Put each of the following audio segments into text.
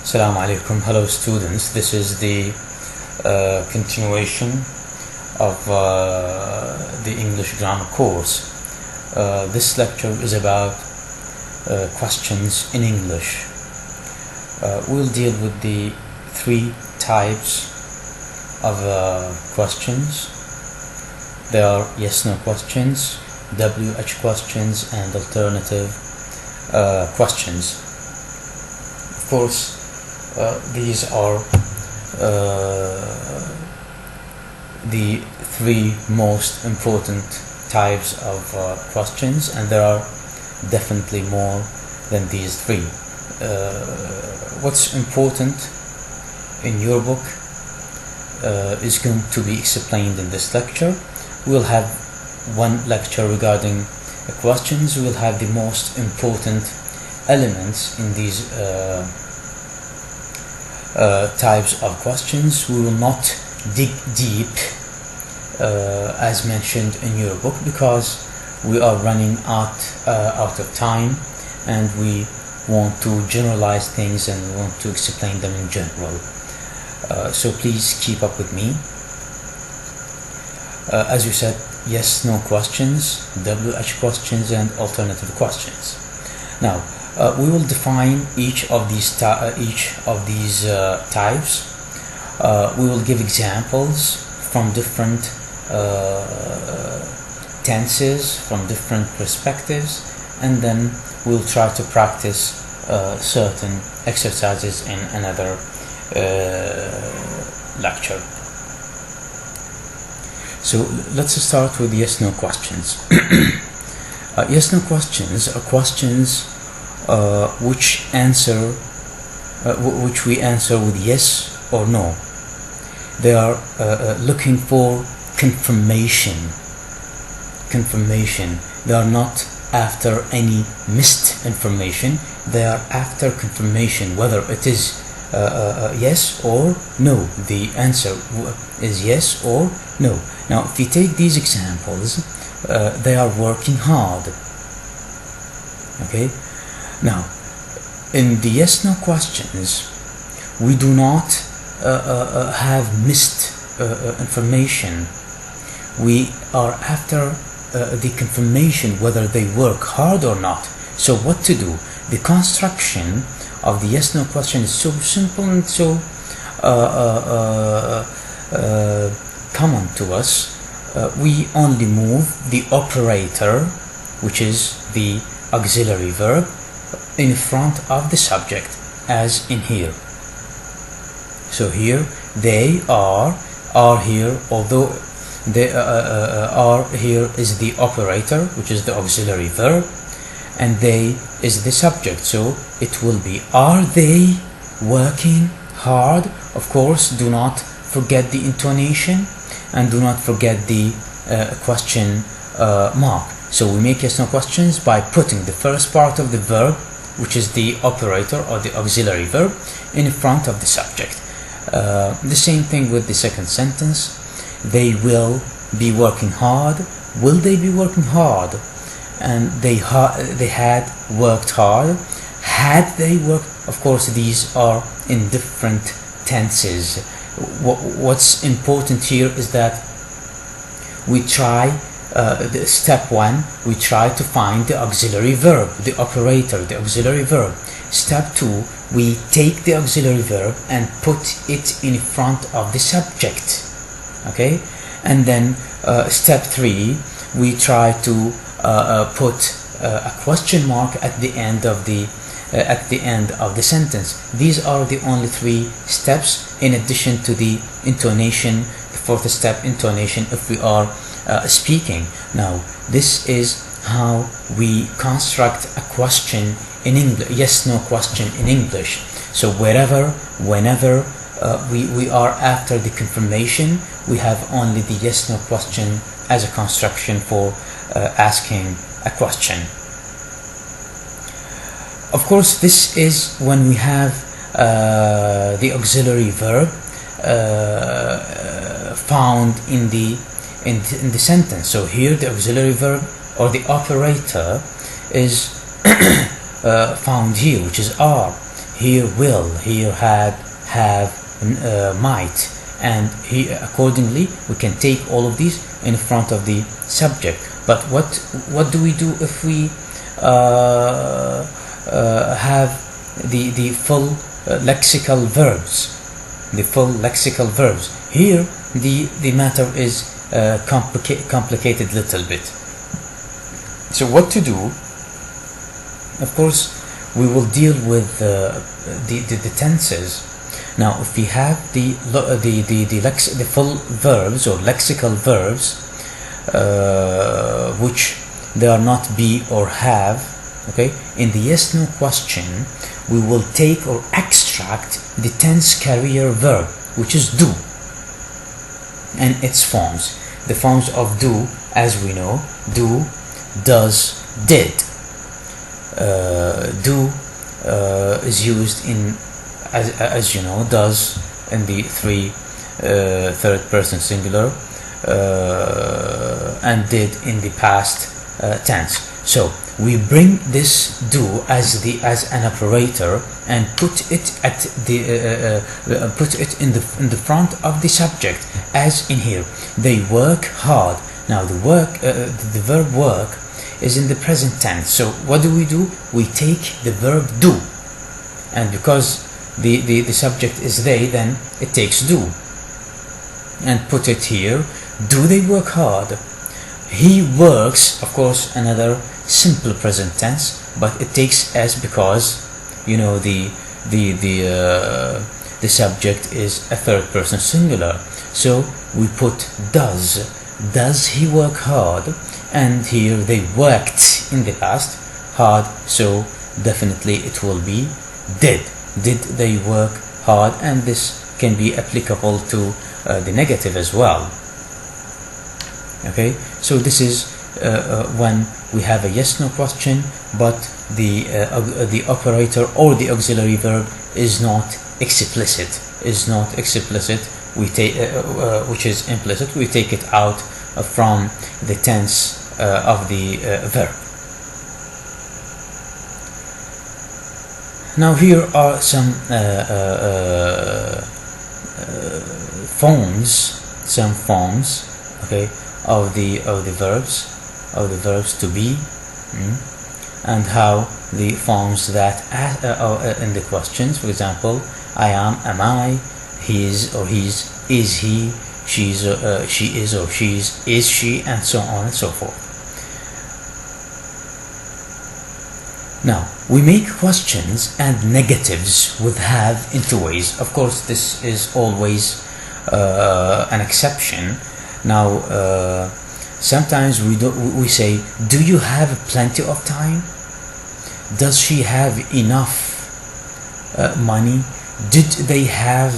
Assalamu alaikum. Hello students, this is the continuation of the English grammar course. This lecture is about questions in English. We'll deal with the three types of questions. There are yes/no questions, WH questions, and alternative questions. Of course, these are the three most important types of questions, and there are definitely more than these three. What's important in your book is going to be explained in this lecture. We'll have one lecture regarding questions. We'll have the most important elements in these types of questions. We will not dig deep as mentioned in your book, because we are running out of time, and we want to generalize things and we want to explain them in general. So please keep up with me. As you said, yes/no questions, WH questions, and alternative questions. Now, we will define each of these types. We will give examples from different tenses, from different perspectives, and then we'll try to practice certain exercises in another lecture. So let's start with yes/no questions. Yes/no questions are questions which we answer with yes or no. They are looking for confirmation. They are not after any missed information. They are after confirmation, whether it is yes or no. The answer is yes or no. Now, if you take these examples, they are working hard. Okay. Now, in the yes/no questions, we do not have missed information. We are after the confirmation whether they work hard or not. So what to do? The construction of the yes/no question is so simple and so common to us. We only move the operator, which is the auxiliary verb, in front of the subject, as in here. So here, they are here, although they are here is the operator, which is the auxiliary verb, and they is the subject. So it will be, are they working hard? Of course, do not forget the intonation, and do not forget the question mark. So we make yes/no questions by putting the first part of the verb, which is the operator or the auxiliary verb, in front of the subject. The same thing with the second sentence. They will be working hard. Will they be working hard? And they had worked hard. Had they worked? Of course, these are in different tenses. What's important here is that we try step one, we try to find the auxiliary verb, the operator, the auxiliary verb. Step two, we take the auxiliary verb and put it in front of the subject. Okay, and then step three, we try to put a question mark at the end of the sentence. These are the only three steps, in addition to the intonation, the fourth step, intonation, if we are speaking. Now, this is how we construct a question in English, yes/no question in English. So whenever we are after the confirmation, we have only the yes/no question as a construction for asking a question. Of course, this is when we have the auxiliary verb found in the sentence. So here the auxiliary verb or the operator is found here, which is are. here will, here had, have, might, and here accordingly we can take all of these in front of the subject. But what do we do if we have the full lexical verbs? The full lexical verbs. Here the matter is complicated little bit. So what to do? Of course, we will deal with the tenses. Now, if we have the full verbs or lexical verbs, which they are not be or have, okay, in the yes/no question, we will take or extract the tense carrier verb, which is do, and its forms. The forms of do, as we know, do, does, did. Do is used in, as you know, does in the third person singular, and did in the past tense. So we bring this do as an operator and put it at the in the front of the subject, as in here. They work hard. Now the verb work is in the present tense. So what do? We take the verb do, and because the subject is they, then it takes do and put it here. Do they work hard? He works, of course, another simple present tense, but it takes s because, you know, the subject is a third person singular. So we put does. Does he work hard? And here they worked in the past hard, so definitely it will be did. Did they work hard? And this can be applicable to the negative as well. Okay, so this is when we have a yes/no question, but the operator or the auxiliary verb is not explicit. We take which is implicit. We take it out from the tense of the verb. Now here are some forms, okay, of the verbs to be, and how the forms that are in the questions. For example, I am I, he is or he's, is he, she is or she's, is she, and so on and so forth. Now, we make questions and negatives with have in two ways. Of course, this is always an exception. Now, sometimes we say, do you have plenty of time? Does she have enough money? Did they have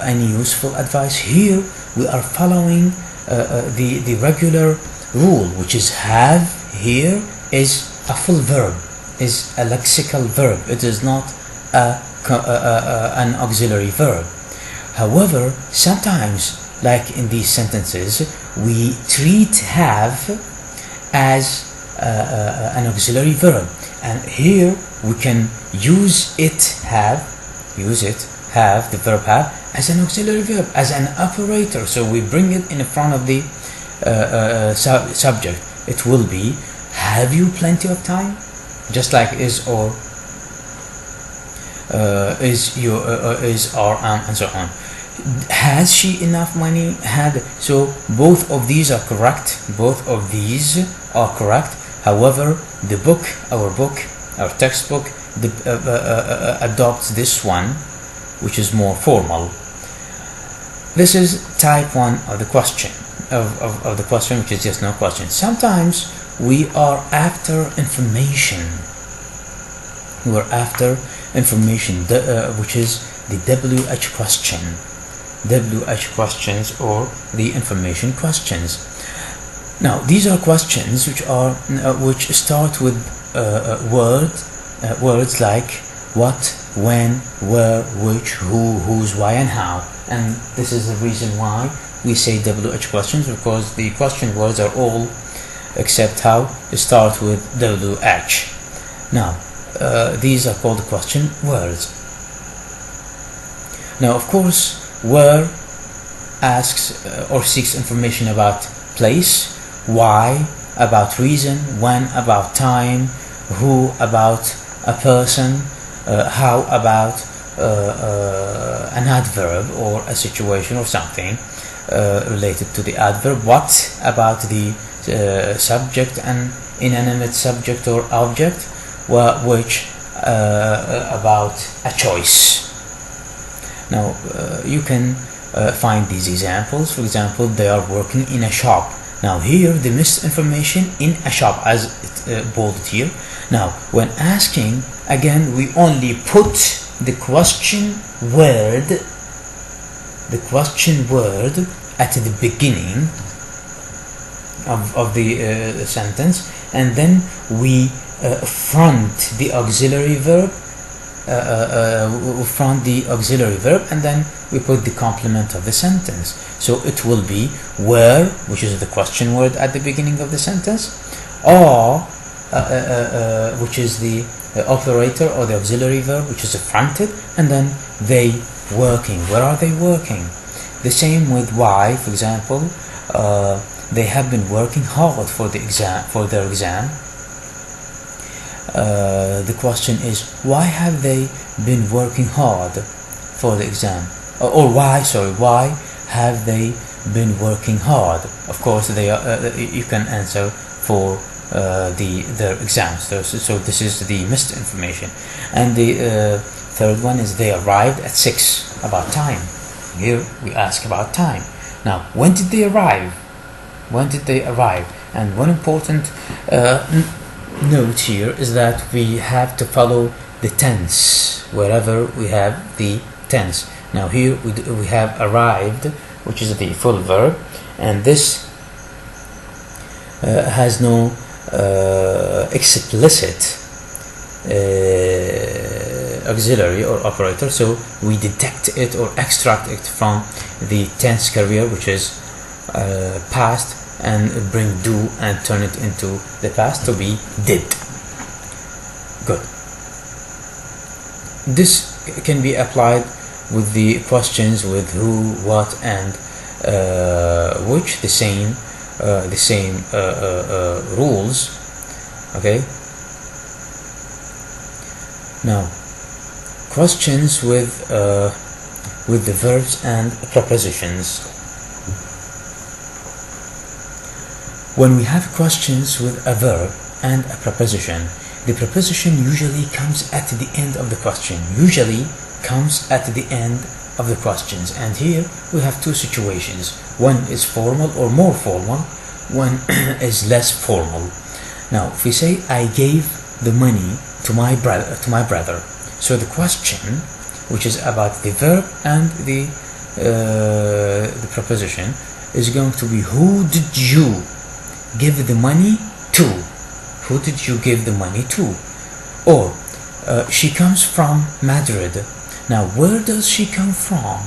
any useful advice? Here we are following the regular rule, which is have. Here is a full verb, is a lexical verb. It is not an auxiliary verb. However, sometimes, like in these sentences, we treat have as an auxiliary verb, and here we can use the verb have as an auxiliary verb, as an operator. So we bring it in front of the subject. It will be, have you plenty of time? Just like is or, is your, is or, and so on. Has she enough money? Had. So both of these are correct. However, the book, our textbook, adopts this one, which is more formal. This is type 1 of the question, of the question, which is just no question. Sometimes we are after information. Which is the WH question. WH questions, or the information questions. Now, these are questions which start with words like what, when, where, which, who, whose, why, and how. And this is the reason why we say WH questions, because the question words are all except how start with WH. Now, these are called question words. Now, of course, where asks or seeks information about place, why about reason, when about time, who about a person, how about an adverb or a situation or something related to the adverb, what about the subject and inanimate subject or object, which about a choice. Now you can find these examples. For example, they are working in a shop. Now here the missed information in a shop, as it bolded here. Now when asking, again we only put the question word at the beginning of the sentence, and then we front the auxiliary verb, and then we put the complement of the sentence. So it will be where, which is the question word at the beginning of the sentence, or which is the operator or the auxiliary verb, which is fronted, and then they working. Where are they working? The same with why. For example, they have been working hard for their exam. The question is, why have they been working hard for the exam? Or why have they been working hard? Of course, they are. You can answer for their exams. So this is the missed information. And the third one is they arrived at 6, about time. Here we ask about time. Now, when did they arrive? And one important note here is that we have to follow the tense wherever we have the tense. Now here we have arrived, which is the full verb, and this has no explicit auxiliary or operator, so we detect it or extract it from the tense career, which is past, and bring do and turn it into the past to be did. Good. This can be applied with the questions with who, what, and which, the same rules. Okay. Now, questions with the verbs and prepositions. When we have questions with a verb and a preposition, the preposition usually comes at the end of the question. And here we have two situations. One is formal or more formal, one is less formal. Now, if we say, I gave the money to my brother, so the question, which is about the verb and the preposition, is going to be, who did you give the money to? Who did you give the money to? Or she comes from Madrid. Now, where does she come from?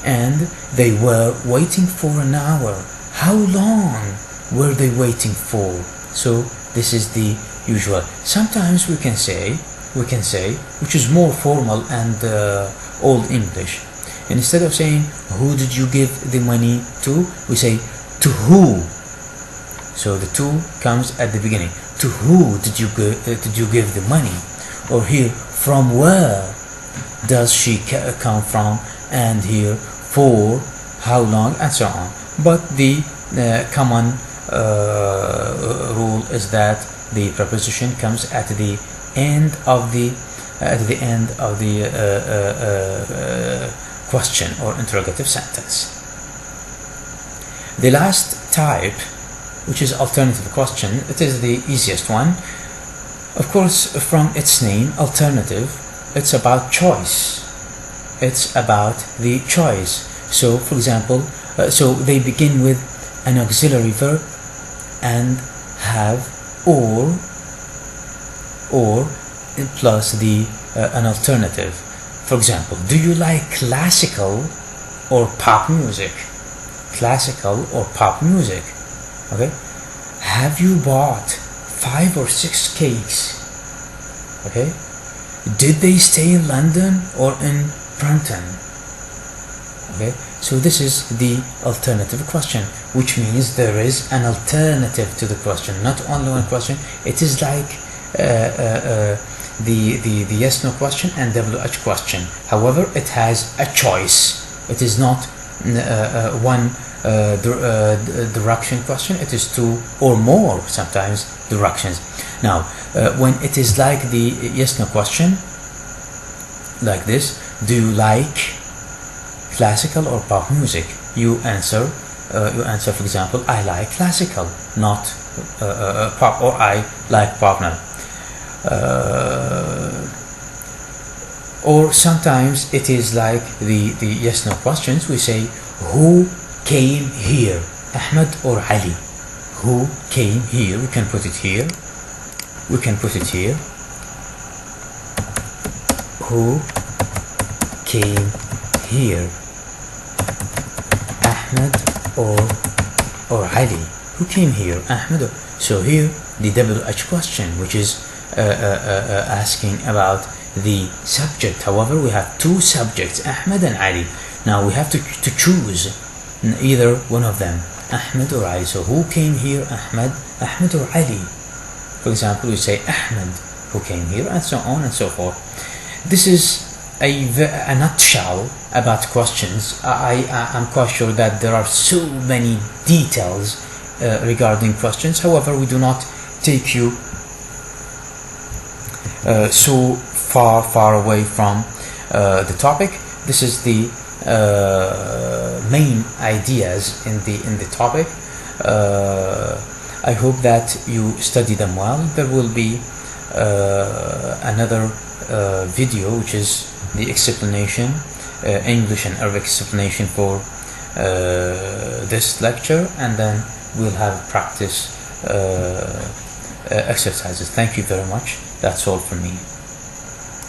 And they were waiting for an hour. How long were they waiting for? So this is the usual. Sometimes we can say, which is more formal and old English. Instead of saying, who did you give the money to? We say, to who? So the to comes at the beginning. To who did you give the money? Or here, from where does she come from? And here, for how long, and so on. But the common rule is that the preposition comes at the end of the question or interrogative sentence. The last type, which is alternative question, it is the easiest one. Of course, from its name, alternative, it's about choice. It's about the choice. So, for example, so they begin with an auxiliary verb and have or plus the an alternative. For example, do you like classical or pop music? Classical or pop music. Okay. Have you bought 5 or 6 cakes. Okay, did they stay in London or in Brampton? Okay, so this is the alternative question, which means there is an alternative to the question, not only one question. It is like the yes no question and WH question. However, it has a choice. It is not one direction question. It is 2 or more sometimes directions. Now when it is like the yes no question, like this: do you like classical or pop music? You answer for example, I like classical, not pop, or I like pop now. Or sometimes it is like the yes no questions. We say, who came here, Ahmed or Ali? Who came here? We can put it here. We can put it here. Who came here, Ahmed or Ali? Who came here, Ahmed? So here the WH question, which is asking about the subject. However, we have 2 subjects, Ahmed and Ali. Now we have to choose either one of them, Ahmed or Ali. So who came here, Ahmed or Ali? For example, we say Ahmed who came here, and so on and so forth. This is a nutshell about questions. I'm quite sure that there are so many details regarding questions. However, we do not take you so far away from the topic. This is the main ideas in the topic. I hope that you study them well. There will be another video, which is the explanation, English and Arabic explanation for this lecture, and then we'll have practice exercises. Thank you very much. That's all from me.